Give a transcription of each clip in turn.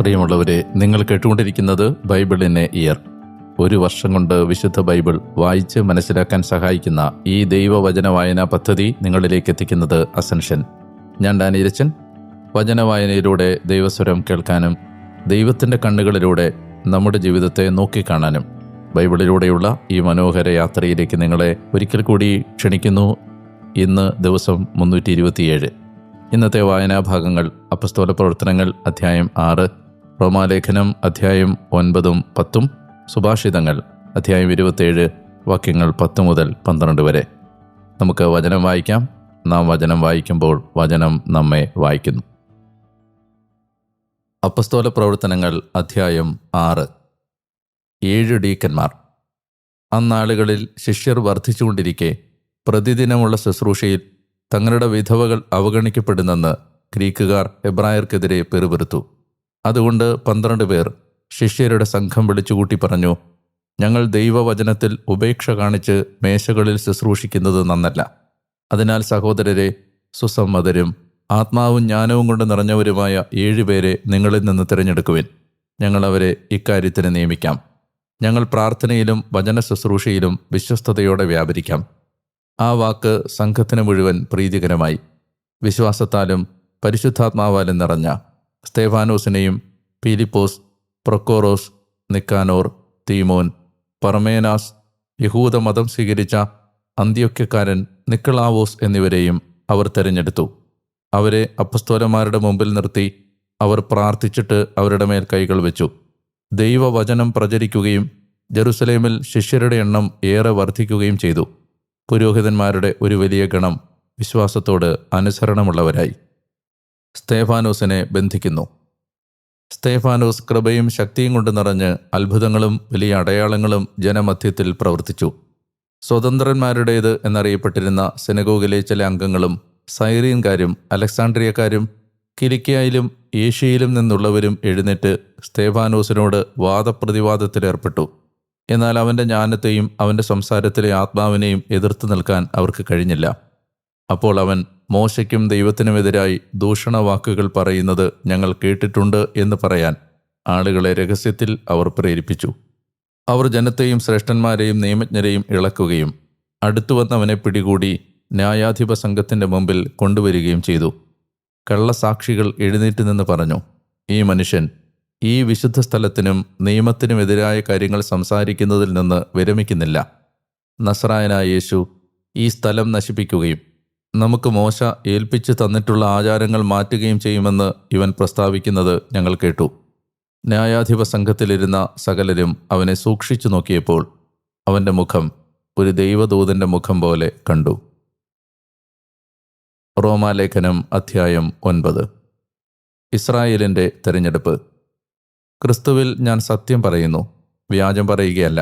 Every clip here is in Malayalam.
പ്രിയമുള്ളവരെ, നിങ്ങൾ കേട്ടുകൊണ്ടിരിക്കുന്നത് ബൈബിൾ ഇൻ എ ഇയർ. ഒരു വർഷം കൊണ്ട് വിശുദ്ധ ബൈബിൾ വായിച്ച് മനസ്സിലാക്കാൻ സഹായിക്കുന്ന ഈ ദൈവവചന വായനാ പദ്ധതി നിങ്ങളിലേക്ക് എത്തിക്കുന്നത് അസൻഷൻ. ഞാൻ ഡാനിയലച്ചൻ. വചനവായനയിലൂടെ ദൈവസ്വരം കേൾക്കാനും ദൈവത്തിൻ്റെ കണ്ണുകളിലൂടെ നമ്മുടെ ജീവിതത്തെ നോക്കിക്കാണാനും ബൈബിളിലൂടെയുള്ള ഈ മനോഹര യാത്രയിലേക്ക് നിങ്ങളെ ഒരിക്കൽ കൂടി ക്ഷണിക്കുന്നു. ഇന്ന് ദിവസം 327. ഇന്നത്തെ വായനാഭാഗങ്ങൾ അപ്പസ്തോല പ്രവർത്തനങ്ങൾ അധ്യായം 6, റോമാലേഖനം അധ്യായം 9, 10, സുഭാഷിതങ്ങൾ അധ്യായം 27, വാക്യങ്ങൾ 10 മുതൽ 12 വരെ. നമുക്ക് വചനം വായിക്കാം. നാം വചനം വായിക്കുമ്പോൾ വചനം നമ്മെ വായിക്കുന്നു. അപ്പസ്തോല പ്രവർത്തനങ്ങൾ അധ്യായം 6. 7 ഡീക്കന്മാർ. അന്നാളുകളിൽ ശിഷ്യർ വർദ്ധിച്ചുകൊണ്ടിരിക്കെ പ്രതിദിനമുള്ള ശുശ്രൂഷയിൽ തങ്ങളുടെ വിധവകൾ അവഗണിക്കപ്പെടുന്നെന്ന് ഗ്രീക്കുകാർ എബ്രായർക്കെതിരെ പെറുപെറുത്തു. അതുകൊണ്ട് 12 പേർ ശിഷ്യരുടെ സംഘം വിളിച്ചുകൂട്ടി പറഞ്ഞു, ഞങ്ങൾ ദൈവവചനത്തിൽ ഉപേക്ഷ കാണിച്ച് മേശകളിൽ ശുശ്രൂഷിക്കുന്നത് നന്നല്ല. അതിനാൽ സഹോദരരെ, സുസമ്മതരും ആത്മാവും ജ്ഞാനവും കൊണ്ട് നിറഞ്ഞവരുമായ 7 പേരെ നിങ്ങളിൽ നിന്ന് തിരഞ്ഞെടുക്കുവിൻ. ഞങ്ങൾ അവരെ ഇക്കാര്യത്തിന് നിയമിക്കാം. ഞങ്ങൾ പ്രാർത്ഥനയിലും വചന ശുശ്രൂഷയിലും വിശ്വസ്തയോടെ വ്യാപരിക്കാം. ആ വാക്ക് സംഘത്തിന് മുഴുവൻ പ്രീതികരമായി. വിശ്വാസത്താലും പരിശുദ്ധാത്മാവാലും നിറഞ്ഞ സ്തേഫാനോസിനെയും പീലിപ്പോസ്, പ്രൊക്കോറോസ്, നിക്കാനോർ, തീമോൻ, പർമേനാസ്, യഹൂദമതം സ്വീകരിച്ച അന്ത്യോക്യക്കാരൻ നിക്കളാവോസ് എന്നിവരെയും അവർ തിരഞ്ഞെടുത്തു. അവരെ അപ്പസ്തോലന്മാരുടെ മുമ്പിൽ നിർത്തി അവർ പ്രാർത്ഥിച്ചിട്ട് അവരുടെ മേൽ കൈകൾ വെച്ചു. ദൈവവചനം പ്രചരിക്കുകയും ജെറുസലേമിൽ ശിഷ്യരുടെ എണ്ണം ഏറെ വർദ്ധിക്കുകയും ചെയ്തു. പുരോഹിതന്മാരുടെ ഒരു വലിയ ഗണം വിശ്വാസത്തോട് അനുസരണമുള്ളവരായി. സ്തേഫാനോസിനെ ബന്ധിക്കുന്നു. സ്തേഫാനോസ് കൃപയും ശക്തിയും കൊണ്ട് നിറഞ്ഞ് അത്ഭുതങ്ങളും വലിയ അടയാളങ്ങളും ജനമധ്യത്തിൽ പ്രവർത്തിച്ചു. സ്വതന്ത്രന്മാരുടേത് എന്നറിയപ്പെട്ടിരുന്ന സെനഗോഗിലെ ചില അംഗങ്ങളും സൈറീൻകാരും അലക്സാണ്ട്രിയക്കാരും കിലിക്കിയയിലും ഏഷ്യയിലും നിന്നുള്ളവരും എഴുന്നേറ്റ് സ്തേഫാനോസിനോട് വാദപ്രതിവാദത്തിലേർപ്പെട്ടു. എന്നാൽ അവൻ്റെ ജ്ഞാനത്തെയും അവൻ്റെ സംസാരത്തിലെ ആത്മാവിനെയും എതിർത്ത് നിൽക്കാൻ അവർക്ക് കഴിഞ്ഞില്ല. അപ്പോൾ അവൻ മോശയ്ക്കും ദൈവത്തിനുമെതിരായി ദൂഷണവാക്കുകൾ പറയുന്നത് ഞങ്ങൾ കേട്ടിട്ടുണ്ട് എന്ന് പറയാൻ ആളുകളെ രഹസ്യത്തിൽ അവർ പ്രേരിപ്പിച്ചു. അവർ ജനത്തെയും ശ്രേഷ്ഠന്മാരെയും നിയമജ്ഞരെയും ഇളക്കുകയും അടുത്തുവന്നവനെ പിടികൂടി ന്യായാധിപ സംഘത്തിൻ്റെ മുമ്പിൽ കൊണ്ടുവരികയും ചെയ്തു. കള്ളസാക്ഷികൾ എഴുന്നേറ്റ് നിന്ന് പറഞ്ഞു, ഈ മനുഷ്യൻ ഈ വിശുദ്ധ സ്ഥലത്തിനും നിയമത്തിനുമെതിരായ കാര്യങ്ങൾ സംസാരിക്കുന്നതിൽ നിന്ന് വിരമിക്കുന്നില്ല. നസറായനായ യേശു ഈ സ്ഥലം നശിപ്പിക്കുകയും നമുക്ക് മോശ ഏൽപ്പിച്ചു തന്നിട്ടുള്ള ആചാരങ്ങൾ മാറ്റുകയും ചെയ്യുമെന്ന് ഇവൻ പ്രസ്താവിക്കുന്നത് ഞങ്ങൾ കേട്ടു. ന്യായാധിപ സംഘത്തിലിരുന്ന സകലരും അവനെ സൂക്ഷിച്ചു നോക്കിയപ്പോൾ അവൻ്റെ മുഖം ഒരു ദൈവദൂതൻ്റെ മുഖം പോലെ കണ്ടു. റോമാലേഖനം അധ്യായം 9. ഇസ്രായേലിൻ്റെ തിരഞ്ഞെടുപ്പ്. ക്രിസ്തുവിൽ ഞാൻ സത്യം പറയുന്നു, വ്യാജം പറയുകയല്ല.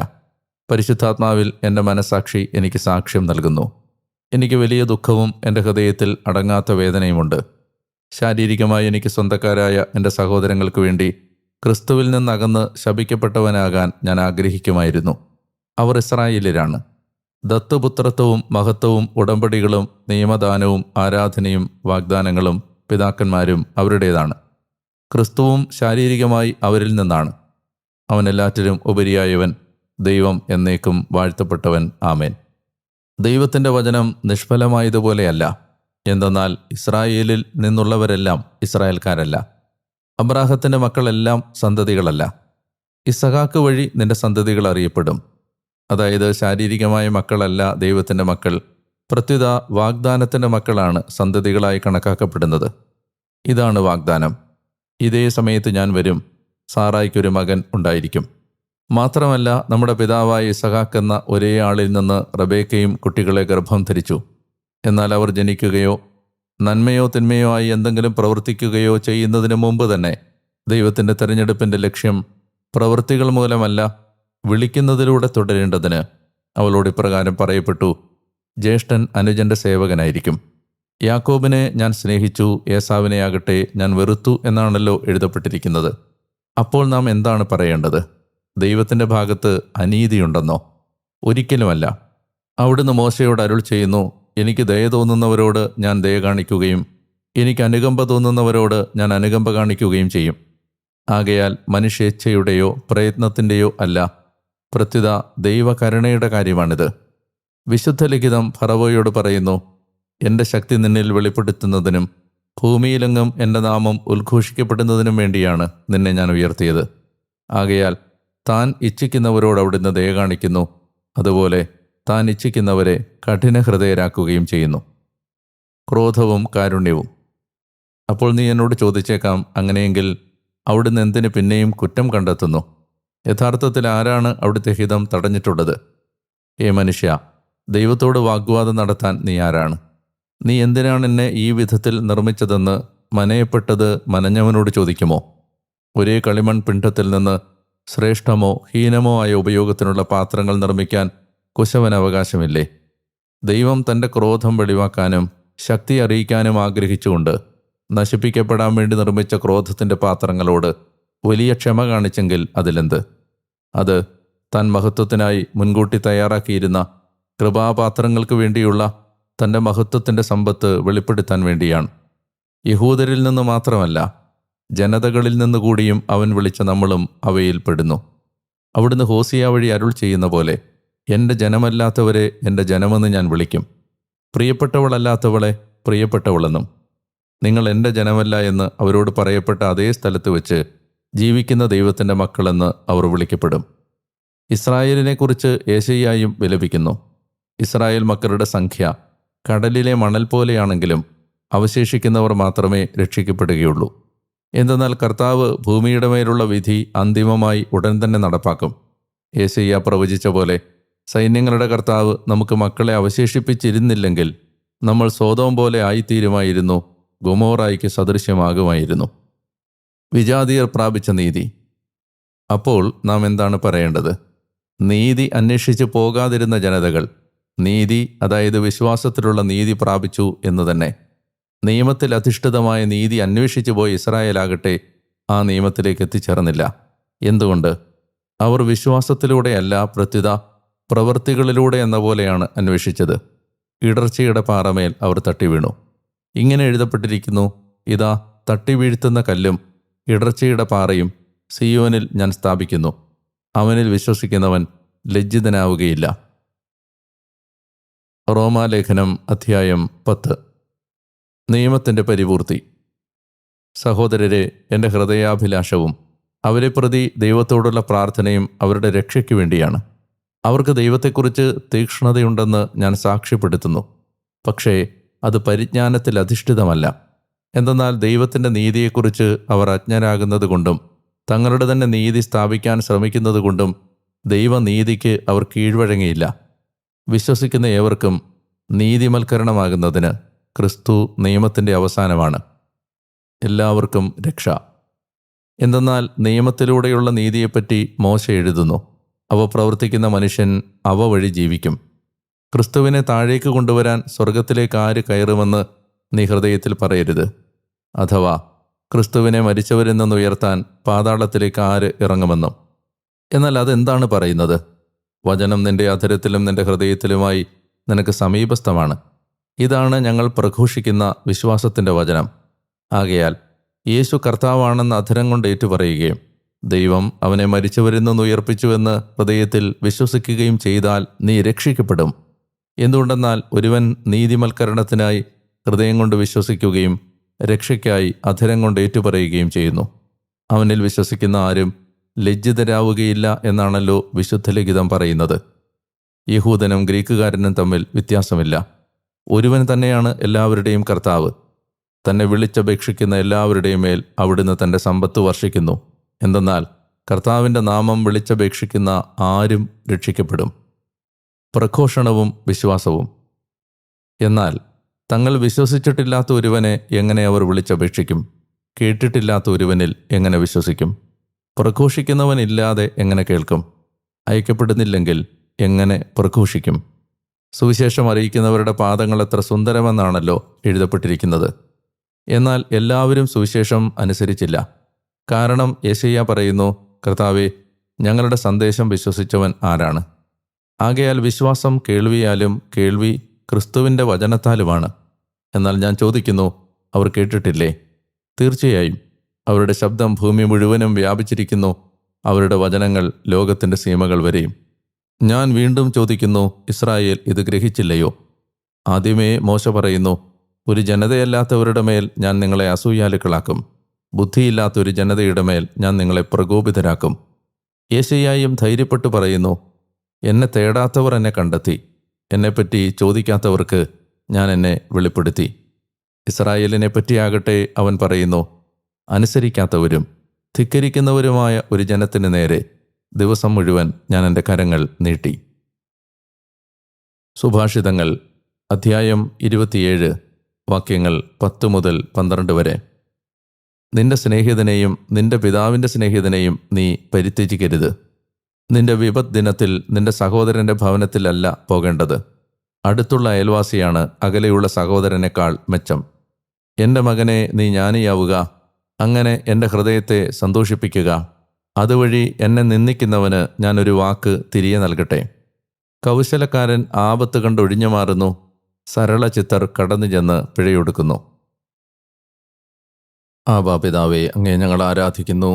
പരിശുദ്ധാത്മാവിൽ എൻ്റെ മനസ്സാക്ഷി എനിക്ക് സാക്ഷ്യം നൽകുന്നു. എനിക്ക് വലിയ ദുഃഖവും എൻ്റെ ഹൃദയത്തിൽ അടങ്ങാത്ത വേദനയുമുണ്ട്. ശാരീരികമായി എനിക്ക് സ്വന്തക്കാരായ എൻ്റെ സഹോദരങ്ങൾക്ക് വേണ്ടി ക്രിസ്തുവിൽ നിന്നകന്ന് ശപിക്കപ്പെട്ടവനാകാൻ ഞാൻ ആഗ്രഹിക്കുമായിരുന്നു. അവർ ഇസ്രായേലിലാണ്. ദത്തുപുത്രത്വവും മഹത്വവും ഉടമ്പടികളും നിയമദാനവും ആരാധനയും വാഗ്ദാനങ്ങളും പിതാക്കന്മാരും അവരുടേതാണ്. ക്രിസ്തുവും ശാരീരികമായി അവരിൽ നിന്നാണ്. അവൻ എല്ലാറ്റിലും ഉപരിയായവൻ, ദൈവം എന്നേക്കും വാഴ്ത്തപ്പെട്ടവൻ. ആമേൻ. ദൈവത്തിൻ്റെ വചനം നിഷ്ഫലമായതുപോലെയല്ല. എന്തെന്നാൽ ഇസ്രായേലിൽ നിന്നുള്ളവരെല്ലാം ഇസ്രായേൽക്കാരല്ല. അബ്രാഹത്തിൻ്റെ മക്കളെല്ലാം സന്തതികളല്ല. ഇസഹാക്ക് വഴി നിന്റെ സന്തതികൾ അറിയപ്പെടും. അതായത് ശാരീരികമായ മക്കളല്ല ദൈവത്തിൻ്റെ മക്കൾ, പ്രത്യുത വാഗ്ദാനത്തിൻ്റെ മക്കളാണ് സന്തതികളായി കണക്കാക്കപ്പെടുന്നത്. ഇതാണ് വാഗ്ദാനം: ഇതേ സമയത്ത് ഞാൻ വരും, സാറായ്ക്കൊരു മകൻ ഉണ്ടായിരിക്കും. മാത്രമല്ല, നമ്മുടെ പിതാവായ ഇസഹാക്ക് എന്ന ഒരേ ആളിൽ നിന്ന് റബേക്കയും കുട്ടികളെ ഗർഭം ധരിച്ചു. എന്നാൽ അവർ ജനിക്കുകയോ നന്മയോ തിന്മയോ ആയി എന്തെങ്കിലും പ്രവർത്തിക്കുകയോ ചെയ്യുന്നതിന് മുമ്പ് തന്നെ ദൈവത്തിൻ്റെ തെരഞ്ഞെടുപ്പിൻ്റെ ലക്ഷ്യം പ്രവൃത്തികൾ മൂലമല്ല, വിളിക്കുന്നതിലൂടെ തുടരേണ്ടതിന് അവളോട് ഇപ്രകാരം പറയപ്പെട്ടു: ജ്യേഷ്ഠൻ അനുജൻ്റെ സേവകനായിരിക്കും. യാക്കോബിനെ ഞാൻ സ്നേഹിച്ചു, ഏസാവിനെയാകട്ടെ ഞാൻ വെറുത്തു എന്നാണല്ലോ എഴുതപ്പെട്ടിരിക്കുന്നത്. അപ്പോൾ നാം എന്താണ് പറയേണ്ടത്? ദൈവത്തിൻ്റെ ഭാഗത്ത് അനീതിയുണ്ടെന്നോ? ഒരിക്കലുമല്ല. അവിടുന്ന് മോശയോട് അരുൾ ചെയ്യുന്നു, എനിക്ക് ദയ തോന്നുന്നവരോട് ഞാൻ ദയ കാണിക്കുകയും എനിക്ക് അനുകമ്പ തോന്നുന്നവരോട് ഞാൻ അനുകമ്പ കാണിക്കുകയും ചെയ്യും. ആകയാൽ മനുഷ്യേച്ഛയുടെയോ പ്രയത്നത്തിൻ്റെയോ അല്ല, പ്രത്യുത ദൈവകരുണയുടെ കാര്യമാണിത്. വിശുദ്ധ ലിഖിതം ഫറവോയോട് പറയുന്നു, എൻ്റെ ശക്തി നിന്നിൽ വെളിപ്പെടുത്തുന്നതിനും ഭൂമിയിലെങ്ങും എൻ്റെ നാമം ഉദ്ഘോഷിക്കപ്പെടുന്നതിനും വേണ്ടിയാണ് നിന്നെ ഞാൻ ഉയർത്തിയത്. ആകയാൽ താൻ ഇച്ഛിക്കുന്നവരോട് അവിടുന്ന് ദയ കാണിക്കുന്നു, അതുപോലെ താൻ ഇച്ഛിക്കുന്നവരെ കഠിനഹൃദയരാക്കുകയും ചെയ്യുന്നു. ക്രോധവും കാരുണ്യവും. അപ്പോൾ നീ എന്നോട് ചോദിച്ചേക്കാം, അങ്ങനെയെങ്കിൽ അവിടുന്ന് എന്തിന് പിന്നെയും കുറ്റം കണ്ടെത്തുന്നു? യഥാർത്ഥത്തിൽ ആരാണ് അവിടുത്തെ ഹിതം തടഞ്ഞിട്ടുള്ളത്? ഏ മനുഷ്യ, ദൈവത്തോട് വാഗ്വാദം നടത്താൻ നീ ആരാണ്? നീ എന്തിനാണ് എന്നെ ഈ വിധത്തിൽ നിർമ്മിച്ചതെന്ന് മനയപ്പെട്ടത് മനഞ്ഞവനോട് ചോദിക്കുമോ? ഒരേ കളിമൺ പിണ്ഡത്തിൽ നിന്ന് ശ്രേഷ്ഠമോ ഹീനമോ ആയ ഉപയോഗത്തിനുള്ള പാത്രങ്ങൾ നിർമ്മിക്കാൻ കുശവന് അവകാശമില്ലേ? ദൈവം തൻ്റെ ക്രോധം വെളിവാക്കാനും ശക്തി അറിയിക്കാനും ആഗ്രഹിച്ചുകൊണ്ട് നശിപ്പിക്കപ്പെടാൻ വേണ്ടി നിർമ്മിച്ച ക്രോധത്തിൻ്റെ പാത്രങ്ങളോട് വലിയ ക്ഷമ കാണിച്ചെങ്കിൽ അതിലെന്ത്? അത് താൻ മഹത്വത്തിനായി മുൻകൂട്ടി തയ്യാറാക്കിയിരുന്ന കൃപാപാത്രങ്ങൾക്ക് വേണ്ടിയുള്ള തൻ്റെ മഹത്വത്തിൻ്റെ സമ്പത്ത് വെളിപ്പെടുത്താൻ വേണ്ടിയാണ്. യഹൂദരിൽ നിന്ന് മാത്രമല്ല, ജനതകളിൽ നിന്നുകൂടിയും അവൻ വിളിച്ച നമ്മളും അവയിൽ പെടുന്നു. അവിടുന്ന് ഹോസിയ വഴി അരുൾ ചെയ്യുന്ന പോലെ, എൻ്റെ ജനമല്ലാത്തവരെ എൻ്റെ ജനമെന്ന് ഞാൻ വിളിക്കും, പ്രിയപ്പെട്ടവളല്ലാത്തവളെ പ്രിയപ്പെട്ടവളെന്നും. നിങ്ങൾ എൻ്റെ ജനമല്ല എന്ന് അവരോട് പറയപ്പെട്ട അതേ സ്ഥലത്ത് വെച്ച് ജീവിക്കുന്ന ദൈവത്തിൻ്റെ മക്കളെന്ന് അവർ വിളിക്കപ്പെടും. ഇസ്രായേലിനെക്കുറിച്ച് യെശയ്യായും വിലപിക്കുന്നു. ഇസ്രായേൽ മക്കളുടെ സംഖ്യ കടലിലെ മണൽ പോലെയാണെങ്കിലും അവശേഷിക്കുന്നവർ മാത്രമേ രക്ഷിക്കപ്പെടുകയുള്ളൂ. എന്തെന്നാൽ കർത്താവ് ഭൂമിയുടെ മേലുള്ള വിധി അന്തിമമായി ഉടൻ തന്നെ നടപ്പാക്കും. യെശയ്യാ പ്രവചിച്ച പോലെ, സൈന്യങ്ങളുടെ കർത്താവ് നമുക്ക് മക്കളെ അവശേഷിപ്പിച്ചിരുന്നില്ലെങ്കിൽ നമ്മൾ സോദോം പോലെ ആയിത്തീരുമായിരുന്നു, ഗൊമോറായ്ക്ക് സദൃശ്യമാകുമായിരുന്നു. വിജാതിയർ പ്രാപിച്ച നീതി. അപ്പോൾ നാം എന്താണ് പറയേണ്ടത്? നീതി അന്വേഷിച്ച് പോകാതിരുന്ന ജനതകൾ നീതി, അതായത് വിശ്വാസത്തിലുള്ള നീതി പ്രാപിച്ചു എന്ന് തന്നെ. നിയമത്തിൽ അധിഷ്ഠിതമായ നീതി അന്വേഷിച്ചു പോയ ഇസ്രായേലാകട്ടെ ആ നിയമത്തിലേക്ക് എത്തിച്ചേർന്നില്ല. എന്തുകൊണ്ട്? അവർ വിശ്വാസത്തിലൂടെയല്ല, പ്രത്യുത പ്രവൃത്തികളിലൂടെ എന്ന പോലെയാണ് അന്വേഷിച്ചത്. ഇടർച്ചയുടെ പാറമേൽ അവർ തട്ടി വീണു. ഇങ്ങനെ എഴുതപ്പെട്ടിരിക്കുന്നു, ഇതാ തട്ടി വീഴ്ത്തുന്ന കല്ലും ഇടർച്ചയുടെ പാറയും സിയോനിൽ ഞാൻ സ്ഥാപിക്കുന്നു, അവനിൽ വിശ്വസിക്കുന്നവൻ ലജ്ജിതനാവുകയില്ല. റോമാലേഖനം അധ്യായം 10. നിയമത്തിൻ്റെ പരിപൂർത്തി. സഹോദരരെ, എൻ്റെ ഹൃദയാഭിലാഷവും അവരെ പ്രതി ദൈവത്തോടുള്ള പ്രാർത്ഥനയും അവരുടെ രക്ഷയ്ക്ക് വേണ്ടിയാണ്. അവർക്ക് ദൈവത്തെക്കുറിച്ച് തീക്ഷ്ണതയുണ്ടെന്ന് ഞാൻ സാക്ഷ്യപ്പെടുത്തുന്നു. പക്ഷേ അത് പരിജ്ഞാനത്തിൽ അധിഷ്ഠിതമല്ല. എന്തെന്നാൽ ദൈവത്തിൻ്റെ നീതിയെക്കുറിച്ച് അവർ അജ്ഞരാകുന്നത് കൊണ്ടും തങ്ങളുടെ തന്നെ നീതി സ്ഥാപിക്കാൻ ശ്രമിക്കുന്നത് കൊണ്ടും ദൈവനീതിക്ക് അവർ കീഴ്വഴങ്ങിയില്ല. വിശ്വസിക്കുന്ന ഏവർക്കും നീതിമൽക്കരണമാകുന്നതിന് ക്രിസ്തു നിയമത്തിൻ്റെ അവസാനമാണ്. എല്ലാവർക്കും രക്ഷ. എന്തെന്നാൽ നിയമത്തിലൂടെയുള്ള നീതിയെപ്പറ്റി മോശ എഴുതുന്നു, അവ പ്രവർത്തിക്കുന്ന മനുഷ്യൻ അവ വഴി ജീവിക്കും. ക്രിസ്തുവിനെ താഴേക്ക് കൊണ്ടുവരാൻ സ്വർഗത്തിലേക്ക് ആര് കയറുമെന്ന് നീ ഹൃദയത്തിൽ പറയരുത്. അഥവാ ക്രിസ്തുവിനെ മരിച്ചവരിൽ നിന്ന് ഉയർത്താൻ പാതാളത്തിലേക്ക് ആര് ഇറങ്ങുമെന്നും. എന്നാൽ അതെന്താണ് പറയുന്നത്? വചനം നിന്റെ അധരത്തിലും നിന്റെ ഹൃദയത്തിലുമായി നിനക്ക് സമീപസ്ഥമാണ്. ഇതാണ് ഞങ്ങൾ പ്രഘോഷിക്കുന്ന വിശ്വാസത്തിൻ്റെ വചനം. ആകയാൽ യേശു കർത്താവാണെന്ന് അധരം കൊണ്ട് ഏറ്റുപറയുകയും ദൈവം അവനെ മരിച്ചവരിൽ നിന്ന് ഉയർപ്പിച്ചുവെന്ന് ഹൃദയത്തിൽ വിശ്വസിക്കുകയും ചെയ്താൽ നീ രക്ഷിക്കപ്പെടും. എന്തുകൊണ്ടെന്നാൽ ഒരുവൻ നീതിമൽക്കരണത്തിനായി ഹൃദയം കൊണ്ട് വിശ്വസിക്കുകയും രക്ഷയ്ക്കായി അധരം കൊണ്ട് ഏറ്റുപറയുകയും ചെയ്യുന്നു. അവനിൽ വിശ്വസിക്കുന്ന ആരും ലജ്ജിതരാവുകയില്ല എന്നാണല്ലോ വിശുദ്ധ ലിഖിതം പറയുന്നത്. യഹൂദനും ഗ്രീക്കുകാരനും തമ്മിൽ വ്യത്യാസമില്ല. ഒരുവൻ തന്നെയാണ് എല്ലാവരുടെയും കർത്താവ്. തന്നെ വിളിച്ചപേക്ഷിക്കുന്ന എല്ലാവരുടെയും മേൽ അവിടുന്ന് തൻ്റെ സമ്പത്ത് വർഷിക്കുന്നു. എന്തെന്നാൽ കർത്താവിൻ്റെ നാമം വിളിച്ചപേക്ഷിക്കുന്ന ആരും രക്ഷിക്കപ്പെടും. പ്രഘോഷണവും വിശ്വാസവും. എന്നാൽ തങ്ങൾ വിശ്വസിച്ചിട്ടില്ലാത്ത ഒരുവനെ എങ്ങനെ അവർ വിളിച്ചപേക്ഷിക്കും? കേട്ടിട്ടില്ലാത്ത ഒരുവനിൽ എങ്ങനെ വിശ്വസിക്കും? പ്രഘോഷിക്കുന്നവനില്ലാതെ എങ്ങനെ കേൾക്കും? അയക്കപ്പെടുന്നില്ലെങ്കിൽ എങ്ങനെ പ്രഘോഷിക്കും? സുവിശേഷം അറിയിക്കുന്നവരുടെ പാദങ്ങൾ എത്ര സുന്ദരമെന്നാണല്ലോ എഴുതപ്പെട്ടിരിക്കുന്നത്. എന്നാൽ എല്ലാവരും സുവിശേഷം അനുസരിച്ചില്ല. കാരണം യെശയ്യാ പറയുന്നു, കർത്താവേ, ഞങ്ങളുടെ സന്ദേശം വിശ്വസിച്ചവൻ ആരാണ്? ആകയാൽ വിശ്വാസം കേൾവിയാലും കേൾവി ക്രിസ്തുവിൻ്റെ വചനത്താലുമാണ്. എന്നാൽ ഞാൻ ചോദിക്കുന്നു, അവർ കേട്ടിട്ടില്ലേ? തീർച്ചയായും അവരുടെ ശബ്ദം ഭൂമി മുഴുവനും വ്യാപിച്ചിരിക്കുന്നു, അവരുടെ വചനങ്ങൾ ലോകത്തിൻ്റെ സീമകൾ വരെയും. ഞാൻ വീണ്ടും ചോദിക്കുന്നു, ഇസ്രായേൽ ഇത് ഗ്രഹിച്ചില്ലയോ? ആദ്യമേ മോശ പറയുന്നു, ഒരു ജനതയല്ലാത്തവരുടെ മേൽ ഞാൻ നിങ്ങളെ അസൂയാലുക്കളാക്കും, ബുദ്ധിയില്ലാത്ത ഒരു ജനതയുടെ മേൽ ഞാൻ നിങ്ങളെ പ്രകോപിതരാക്കും. യെശയ്യായും ധൈര്യപ്പെട്ടു പറയുന്നു, എന്നെ തേടാത്തവർ എന്നെ കണ്ടെത്തി, എന്നെപ്പറ്റി ചോദിക്കാത്തവർക്ക് ഞാൻ എന്നെ വെളിപ്പെടുത്തി. ഇസ്രായേലിനെ പറ്റിയാകട്ടെ അവൻ പറയുന്നു, അനുസരിക്കാത്തവരും ധിക്കരിക്കുന്നവരുമായ ഒരു ജനത്തിന് നേരെ ദിവസം മുഴുവൻ ഞാൻ എൻ്റെ കരങ്ങൾ നീട്ടി. സുഭാഷിതങ്ങൾ അധ്യായം 27 വാക്യങ്ങൾ 10 മുതൽ 12 വരെ. നിന്റെ സ്നേഹിതനെയും നിന്റെ പിതാവിൻ്റെ സ്നേഹിതനെയും നീ പരിത്യജിക്കരുത്. നിന്റെ വിപത്ത് ദിനത്തിൽ നിന്റെ സഹോദരൻ്റെ ഭവനത്തിലല്ല പോകേണ്ടത്. അടുത്തുള്ള അയൽവാസിയാണ് അകലെയുള്ള സഹോദരനേക്കാൾ മെച്ചം. എൻ്റെ മകനെ, നീ ജ്ഞാനിയാവുക, അങ്ങനെ എൻ്റെ ഹൃദയത്തെ സന്തോഷിപ്പിക്കുക. അതുവഴി എന്നെ നിന്ദിക്കുന്നവന് ഞാനൊരു വാക്ക് തിരികെ നൽകട്ടെ. കൗശലക്കാരൻ ആപത്ത് കണ്ടൊഴിഞ്ഞു മാറുന്നു, സരളചിത്തർ കടന്നു ചെന്ന് പിഴയൊടുക്കുന്നു. ആബാ പിതാവേ, അങ്ങേ ഞങ്ങൾ ആരാധിക്കുന്നു.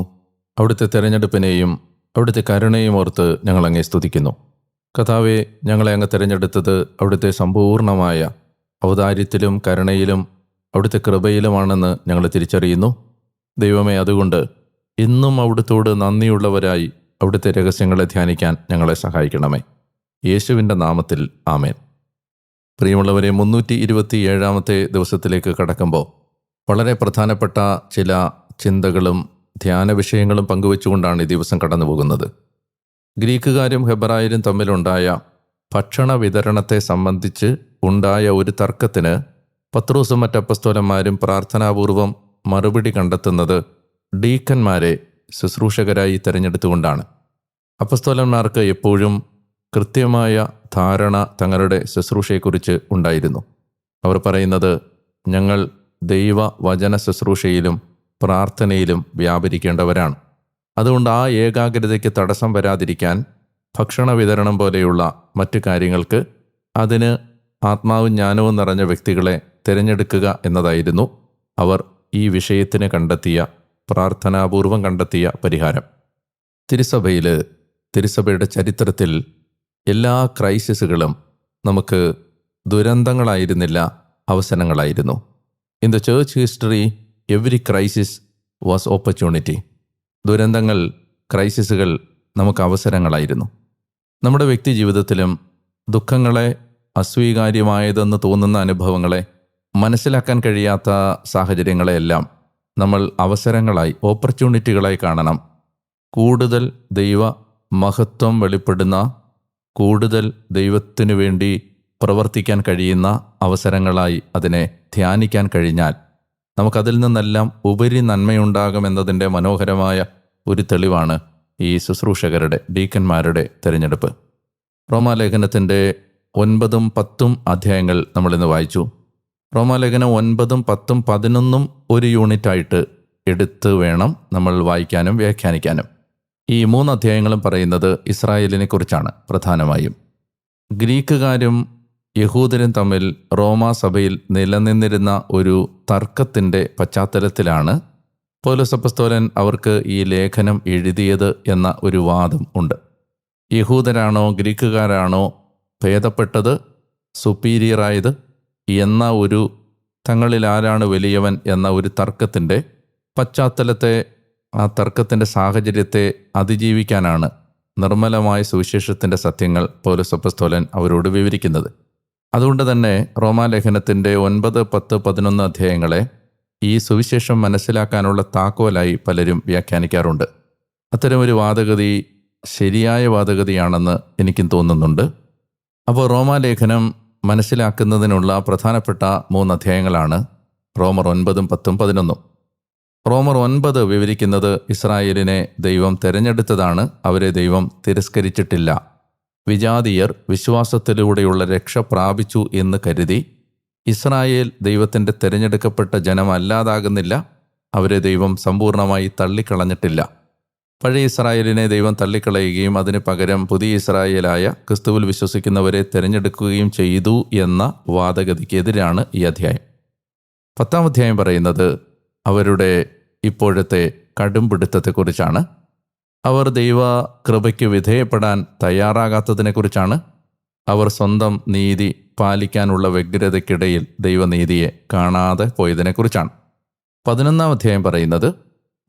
അവിടുത്തെ തെരഞ്ഞെടുപ്പിനെയും അവിടുത്തെ കരുണയും ഓർത്ത് ഞങ്ങളങ്ങേ സ്തുതിക്കുന്നു. കർത്താവേ, ഞങ്ങളെ അങ്ങ് തിരഞ്ഞെടുത്തത് അവിടുത്തെ സമ്പൂർണമായ ഔദാര്യത്തിലും കരുണയിലും അവിടുത്തെ കൃപയിലുമാണെന്ന് ഞങ്ങൾ തിരിച്ചറിയുന്നു. ദൈവമേ, അതുകൊണ്ട് ഇന്നും അവിടുത്തോട് നന്ദിയുള്ളവരായി അവിടുത്തെ രഹസ്യങ്ങളെ ധ്യാനിക്കാൻ ഞങ്ങളെ സഹായിക്കണമേ. യേശുവിൻ്റെ നാമത്തിൽ ആമേൻ. പ്രിയമുള്ളവരെ, 327 ദിവസത്തിലേക്ക് കടക്കുമ്പോൾ വളരെ പ്രധാനപ്പെട്ട ചില ചിന്തകളും ധ്യാന വിഷയങ്ങളും പങ്കുവെച്ചുകൊണ്ടാണ് ഈ ദിവസം കടന്നു പോകുന്നത്. ഗ്രീക്കുകാരും ഹെബ്രായരും തമ്മിലുണ്ടായ ഭക്ഷണ വിതരണത്തെ സംബന്ധിച്ച് ഉണ്ടായ ഒരു തർക്കത്തിന് പത്രോസും മറ്റപ്പസ്തോലന്മാരും പ്രാർത്ഥനാപൂർവം മറുപടി കണ്ടെത്തുന്നത് ഡീക്കന്മാരെ ശുശ്രൂഷകരായി തിരഞ്ഞെടുത്തുകൊണ്ടാണ്. അപ്പസ്തോലന്മാർക്ക് എപ്പോഴും കൃത്യമായ ധാരണ തങ്ങളുടെ ശുശ്രൂഷയെക്കുറിച്ച് ഉണ്ടായിരുന്നു. അവർ പറയുന്നത്, ഞങ്ങൾ ദൈവ വചന ശുശ്രൂഷയിലും പ്രാർത്ഥനയിലും വ്യാപരിക്കേണ്ടവരാണ്. അതുകൊണ്ട് ആ ഏകാഗ്രതയ്ക്ക് തടസ്സം വരാതിരിക്കാൻ ഭക്ഷണ വിതരണം പോലെയുള്ള മറ്റു കാര്യങ്ങൾക്ക് അതിന് ആത്മാവും ജ്ഞാനവും നിറഞ്ഞ വ്യക്തികളെ തിരഞ്ഞെടുക്കുക എന്നതായിരുന്നു അവർ ഈ വിഷയത്തിന് പ്രാർത്ഥനാപൂർവം കണ്ടെത്തിയ പരിഹാരം. തിരുസഭയുടെ ചരിത്രത്തിൽ എല്ലാ ക്രൈസിസുകളും നമുക്ക് ദുരന്തങ്ങളായിരുന്നില്ല, അവസരങ്ങളായിരുന്നു. In the church history every crisis was opportunity. ദുരന്തങ്ങൾ, ക്രൈസിസുകൾ നമുക്ക് അവസരങ്ങളായിരുന്നു. നമ്മുടെ വ്യക്തി ജീവിതത്തിലും ദുഃഖങ്ങളെ, അസ്വീകാര്യമായതെന്ന് തോന്നുന്ന അനുഭവങ്ങളെ, മനസ്സിലാക്കാൻ കഴിയാത്ത സാഹചര്യങ്ങളെയെല്ലാം നമ്മൾ അവസരങ്ങളായി, ഓപ്പർച്യൂണിറ്റികളായി കാണണം. കൂടുതൽ ദൈവ മഹത്വം വെളിപ്പെടുന്ന, കൂടുതൽ ദൈവത്തിനു വേണ്ടി പ്രവർത്തിക്കാൻ കഴിയുന്ന അവസരങ്ങളായി അതിനെ ധ്യാനിക്കാൻ കഴിഞ്ഞാൽ നമുക്കതിൽ നിന്നെല്ലാം ഉപരി നന്മയുണ്ടാകുമെന്നതിൻ്റെ മനോഹരമായ ഒരു തെളിവാണ് ഈ ശുശ്രൂഷകരുടെ, ഡീക്കന്മാരുടെ തിരഞ്ഞെടുപ്പ്. റോമാലേഖനത്തിൻ്റെ 9, 10 അധ്യായങ്ങൾ നമ്മളിന്ന് വായിച്ചു. റോമാലേഖനം 9, 10, 11 ഒരു യൂണിറ്റായിട്ട് എടുത്ത് വേണം നമ്മൾ വായിക്കാനും വ്യാഖ്യാനിക്കാനും. ഈ 3 അധ്യായങ്ങളും പറയുന്നത് ഇസ്രായേലിനെ കുറിച്ചാണ് പ്രധാനമായും. ഗ്രീക്കുകാരും യഹൂദരും തമ്മിൽ റോമാ സഭയിൽ നിലനിന്നിരുന്ന ഒരു തർക്കത്തിൻ്റെ പശ്ചാത്തലത്തിലാണ് പൗലോസ് അപ്പോസ്തലൻ അവർക്ക് ഈ ലേഖനം എഴുതിയത് എന്ന ഒരു വാദം ഉണ്ട്. യഹൂദരാണോ ഗ്രീക്കുകാരാണോ ഭേദപ്പെട്ടത്, സുപ്പീരിയറായത് എന്ന ഒരു, തങ്ങളിൽ ആരാണ് വലിയവൻ എന്ന ഒരു തർക്കത്തിൻ്റെ പശ്ചാത്തലത്തെ, ആ തർക്കത്തിൻ്റെ സാഹചര്യത്തെ അതിജീവിക്കാനാണ് നിർമ്മലമായ സുവിശേഷത്തിൻ്റെ സത്യങ്ങൾ പൗലോസ് അപ്പോസ്തലൻ അവരോട് വിവരിക്കുന്നത്. അതുകൊണ്ട് തന്നെ റോമാലേഖനത്തിൻ്റെ 9, 10, 11 അധ്യായങ്ങളെ ഈ സുവിശേഷം മനസ്സിലാക്കാനുള്ള താക്കോലായി പലരും വ്യാഖ്യാനിക്കാറുണ്ട്. അത്തരമൊരു വാദഗതി ശരിയായ വാദഗതിയാണെന്ന് എനിക്കും തോന്നുന്നുണ്ട്. അപ്പോൾ റോമാലേഖനം മനസ്സിലാക്കുന്നതിനുള്ള പ്രധാനപ്പെട്ട 3 അധ്യായങ്ങളാണ് റോമർ 9, 10, 11. റോമർ 9 വിവരിക്കുന്നത് ഇസ്രായേലിനെ ദൈവം തിരഞ്ഞെടുത്തതാണ്, അവരെ ദൈവം തിരസ്കരിച്ചിട്ടില്ല. വിജാതീയർ വിശ്വാസത്തിലൂടെയുള്ള രക്ഷ പ്രാപിച്ചു എന്ന് കരുതി ഇസ്രായേൽ ദൈവത്തിൻ്റെ തിരഞ്ഞെടുക്കപ്പെട്ട ജനമല്ലാതാകുന്നില്ല, അവരെ ദൈവം സമ്പൂർണ്ണമായി തള്ളിക്കളഞ്ഞിട്ടില്ല. പഴയ ഇസ്രായേലിനെ ദൈവം തള്ളിക്കളയുകയും അതിന് പകരം പുതിയ ഇസ്രായേലായ ക്രിസ്തുവിൽ വിശ്വസിക്കുന്നവരെ തിരഞ്ഞെടുക്കുകയും ചെയ്തു എന്ന വാദഗതിക്കെതിരാണ് ഈ അധ്യായം. 10-ാം അധ്യായം പറയുന്നത് അവരുടെ ഇപ്പോഴത്തെ കടുംപിടുത്തത്തെക്കുറിച്ചാണ്. അവർ ദൈവ കൃപയ്ക്ക് വിധേയപ്പെടാൻ തയ്യാറാകാത്തതിനെക്കുറിച്ചാണ്. അവർ സ്വന്തം നീതി പാലിക്കാനുള്ള വ്യഗ്രതയ്ക്കിടയിൽ ദൈവനീതിയെ കാണാതെ പോയതിനെക്കുറിച്ചാണ്. 11-ാം അധ്യായം പറയുന്നത്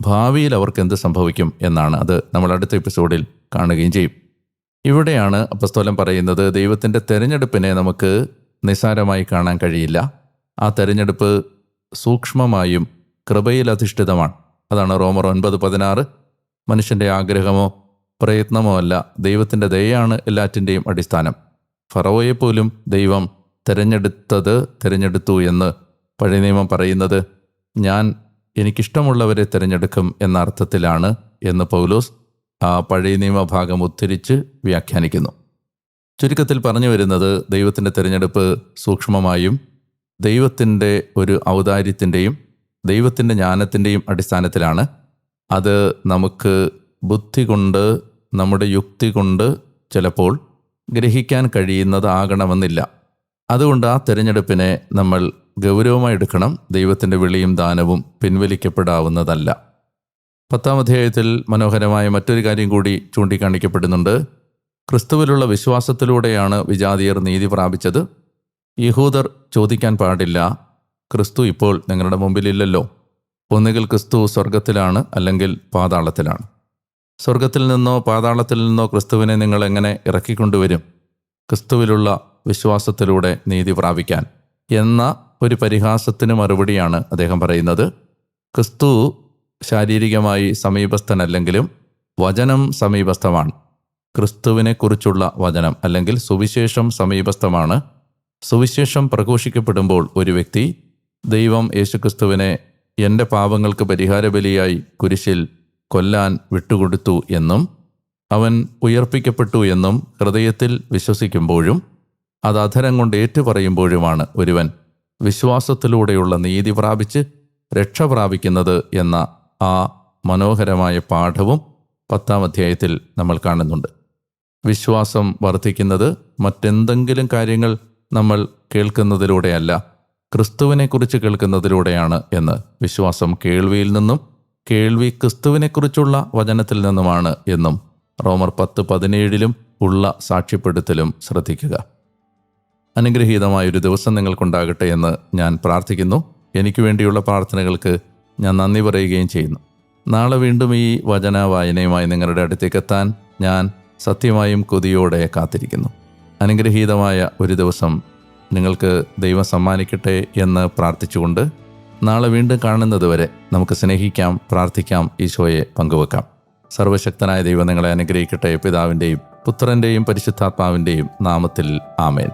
ഭാവിയിൽ അവർക്ക് എന്ത് സംഭവിക്കും എന്നാണ്. അത് നമ്മൾ അടുത്ത എപ്പിസോഡിൽ കാണുകയും ചെയ്യും. ഇവിടെയാണ് അപ്പോസ്തലൻ പറയുന്നത് ദൈവത്തിൻ്റെ തെരഞ്ഞെടുപ്പിനെ നമുക്ക് നിസ്സാരമായി കാണാൻ കഴിയില്ല. ആ തെരഞ്ഞെടുപ്പ് സൂക്ഷ്മമായും കൃപയിൽ അധിഷ്ഠിതമാണ്. അതാണ് റോമർ 9:16. മനുഷ്യൻ്റെ ആഗ്രഹമോ പ്രയത്നമോ അല്ല, ദൈവത്തിൻ്റെ ദയയാണ് എല്ലാറ്റിൻ്റെയും അടിസ്ഥാനം. ഫറവോയെപ്പോലും ദൈവം തിരഞ്ഞെടുത്തു എന്ന് പഴയ നിയമം പറയുന്നത് ഞാൻ എനിക്കിഷ്ടമുള്ളവരെ തിരഞ്ഞെടുക്കും എന്ന അർത്ഥത്തിലാണ് എന്ന് പൗലോസ് ആ പഴയ നിയമഭാഗം ഉദ്ധരിച്ച് വ്യാഖ്യാനിക്കുന്നു. ചുരുക്കത്തിൽ പറഞ്ഞു വരുന്നത് ദൈവത്തിൻ്റെ തിരഞ്ഞെടുപ്പ് സൂക്ഷ്മമായും ദൈവത്തിൻ്റെ ഒരു ഔദാര്യത്തിൻ്റെയും ദൈവത്തിൻ്റെ ജ്ഞാനത്തിൻ്റെയും അടിസ്ഥാനത്തിലാണ്. അത് നമുക്ക് ബുദ്ധി കൊണ്ട് നമ്മുടെ യുക്തി കൊണ്ട് ചിലപ്പോൾ ഗ്രഹിക്കാൻ കഴിയുന്നതാകണമെന്നില്ല. അതുകൊണ്ട് ആ തിരഞ്ഞെടുപ്പിനെ നമ്മൾ ഗൗരവമായി എടുക്കണം. ദൈവത്തിൻ്റെ വിളിയും ദാനവും പിൻവലിക്കപ്പെടാവുന്നതല്ല. 10-ാം അധ്യായത്തിൽ മനോഹരമായ മറ്റൊരു കാര്യം കൂടി ചൂണ്ടിക്കാണിക്കപ്പെടുന്നുണ്ട്. ക്രിസ്തുവിലുള്ള വിശ്വാസത്തിലൂടെയാണ് വിജാതിയർ നീതി പ്രാപിച്ചത്. യഹൂദർ ചോദിക്കാൻ പാടില്ല, ക്രിസ്തു ഇപ്പോൾ നിങ്ങളുടെ മുമ്പിലില്ലല്ലോ. ഒന്നുകിൽ ക്രിസ്തു സ്വർഗത്തിലാണ്, അല്ലെങ്കിൽ പാതാളത്തിലാണ്. സ്വർഗത്തിൽ നിന്നോ പാതാളത്തിൽ നിന്നോ ക്രിസ്തുവിനെ നിങ്ങൾ എങ്ങനെ ഇറക്കിക്കൊണ്ടുവരും? ക്രിസ്തുവിലുള്ള വിശ്വാസത്തിലൂടെ നീതി പ്രാപിക്കാൻ എന്ന ഒരു പരിഹാസത്തിന് മറുപടിയാണ് അദ്ദേഹം പറയുന്നത്. ക്രിസ്തു ശാരീരികമായി സമീപസ്ഥനല്ലെങ്കിലും വചനം സമീപസ്ഥമാണ്. ക്രിസ്തുവിനെക്കുറിച്ചുള്ള വചനം അല്ലെങ്കിൽ സുവിശേഷം സമീപസ്ഥമാണ്. സുവിശേഷം പ്രഘോഷിക്കപ്പെടുമ്പോൾ ഒരു വ്യക്തി ദൈവം യേശുക്രിസ്തുവിനെ എൻ്റെ പാപങ്ങൾക്ക് പരിഹാരബലിയായി കുരിശിൽ കൊല്ലാൻ വിട്ടുകൊടുത്തു എന്നും അവൻ ഉയർപ്പിക്കപ്പെട്ടു എന്നും ഹൃദയത്തിൽ വിശ്വസിക്കുമ്പോഴും അത് അധരം കൊണ്ട് ഏറ്റുപറയുമ്പോഴുമാണ് ഒരുവൻ വിശ്വാസത്തിലൂടെയുള്ള നീതി പ്രാപിച്ച് രക്ഷ പ്രാപിക്കുന്നത് എന്ന ആ മനോഹരമായ പാഠവും 10-ാം അധ്യായത്തിൽ നമ്മൾ കാണുന്നുണ്ട്. വിശ്വാസം വർദ്ധിക്കുന്നത് മറ്റെന്തെങ്കിലും കാര്യങ്ങൾ നമ്മൾ കേൾക്കുന്നതിലൂടെയല്ല, ക്രിസ്തുവിനെക്കുറിച്ച് കേൾക്കുന്നതിലൂടെയാണ് എന്ന്. വിശ്വാസം കേൾവിയിൽ നിന്നും, കേൾവി ക്രിസ്തുവിനെക്കുറിച്ചുള്ള വചനത്തിൽ നിന്നുമാണ് എന്നും റോമർ 10:17 ഉള്ള സാക്ഷ്യപ്പെടുത്തലും ശ്രദ്ധിക്കുക. അനുഗ്രഹീതമായൊരു ദിവസം നിങ്ങൾക്കുണ്ടാകട്ടെ എന്ന് ഞാൻ പ്രാർത്ഥിക്കുന്നു. എനിക്ക് വേണ്ടിയുള്ള പ്രാർത്ഥനകൾക്ക് ഞാൻ നന്ദി പറയുകയും ചെയ്യുന്നു. നാളെ വീണ്ടും ഈ വചന വായനയുമായി നിങ്ങളുടെ അടുത്തേക്ക് എത്താൻ ഞാൻ സത്യമായും കൊതിയോടെ കാത്തിരിക്കുന്നു. അനുഗ്രഹീതമായ ഒരു ദിവസം നിങ്ങൾക്ക് ദൈവം സമ്മാനിക്കട്ടെ എന്ന് പ്രാർത്ഥിച്ചുകൊണ്ട് നാളെ വീണ്ടും കാണുന്നതുവരെ നമുക്ക് സ്നേഹിക്കാം, പ്രാർത്ഥിക്കാം, ഈശോയെ പങ്കുവെക്കാം. സർവശക്തനായ ദൈവം നിങ്ങളെ അനുഗ്രഹിക്കട്ടെ. പിതാവിൻ്റെയും പുത്രൻ്റെയും പരിശുദ്ധാത്മാവിൻ്റെയും നാമത്തിൽ ആമേൻ.